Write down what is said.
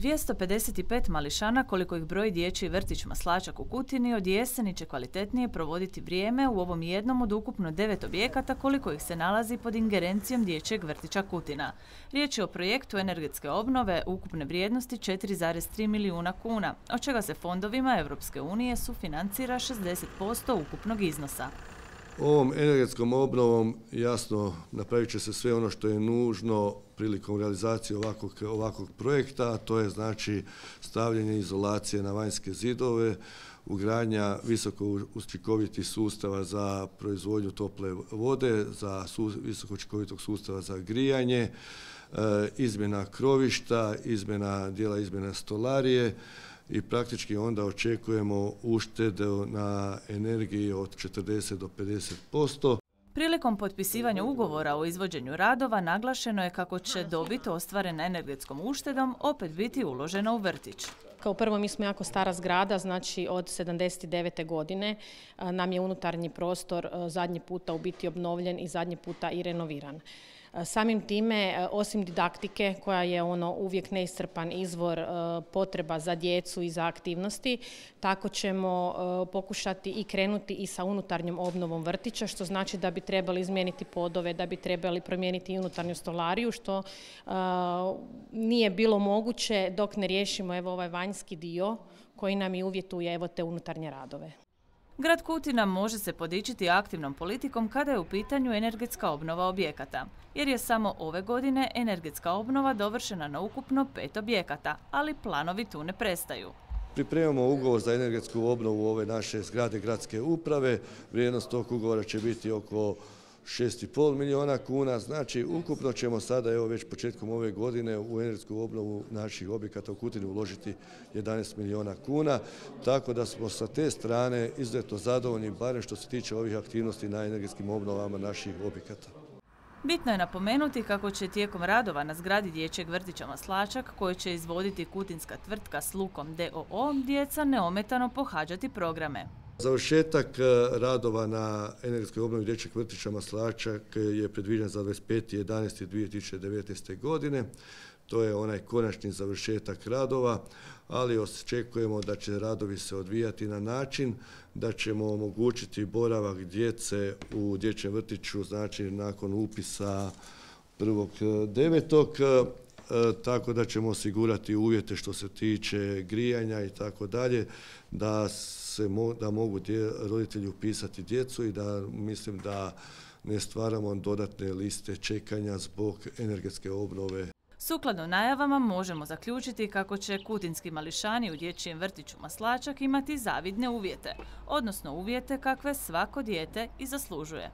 255 mališana, koliko ih broji dječji vrtić Maslačak u Kutini, od jeseni će kvalitetnije provoditi vrijeme u ovom jednom od ukupno 9 objekata koliko ih se nalazi pod ingerencijom dječjeg vrtića Kutina. Riječ je o projektu energetske obnove ukupne vrijednosti 4,3 milijuna kuna, od čega se fondovima Europske unije sufinancira 60% ukupnog iznosa. Ovom energetskom obnovom jasno napravit će se sve ono što je nužno prilikom realizacije ovakvog projekta, a to je znači stavljanje izolacije na vanjske zidove, ugradnja visoko učinkovitih sustava za proizvodnju tople vode, za visoko učinkovitog sustava za grijanje, izmjena krovišta, izmjena stolarije, i praktički onda očekujemo uštedu na energiji od 40 do 50%. Prilikom potpisivanja ugovora o izvođenju radova naglašeno je kako će dobit ostvarena energetskom uštedom opet biti uložena u vrtić. Kao prvo, mi smo jako stara zgrada, znači od 79. godine nam je unutarnji prostor zadnji puta u biti obnovljen i zadnji puta i renoviran. Samim time, osim didaktike koja je uvijek neiscrpan izvor potreba za djecu i za aktivnosti, tako ćemo pokušati i krenuti i sa unutarnjom obnovom vrtića, što znači da bi trebali izmijeniti podove, da bi trebali promijeniti i unutarnju stolariju, što nije bilo moguće dok ne riješimo ovaj vanjski dio koji nam i uvjetuje te unutarnje radove. Grad Kutina može se podičiti aktivnom politikom kada je u pitanju energetska obnova objekata, jer je samo ove godine energetska obnova dovršena na ukupno 5 objekata, ali planovi tu ne prestaju. Pripremamo ugovor za energetsku obnovu ove naše zgrade gradske uprave. Vrijednost tog ugovora će biti oko 6,5 milijuna kuna, znači ukupno ćemo sada već početkom ove godine u energetsku obnovu naših objekata u Kutini uložiti 11 milijuna kuna, tako da smo sa te strane izuzetno zadovoljni, barem što se tiče ovih aktivnosti na energetskim obnovama naših objekata. Bitno je napomenuti kako će tijekom radova na zgradi dječjeg vrtića Maslačak, koji će izvoditi kutinska tvrtka s Lukom d.o.o., djeca neometano pohađati programe. Završetak radova na energetskoj obnovi dječjeg vrtića Maslačak je predviđen za 25.11.2019. godine. To je onaj konačni završetak radova, ali očekujemo da će radovi se odvijati na način da ćemo omogućiti boravak djece u dječjem vrtiću, znači nakon upisa 1.9. Tako da ćemo osigurati uvjete što se tiče grijanja i tako dalje, da mogu roditelji upisati djecu i da mislim da ne stvaramo dodatne liste čekanja zbog energetske obnove. Sukladno najavama možemo zaključiti kako će kutinski mališani u dječjem vrtiću Maslačak imati zavidne uvjete, odnosno uvjete kakve svako dijete i zaslužuje.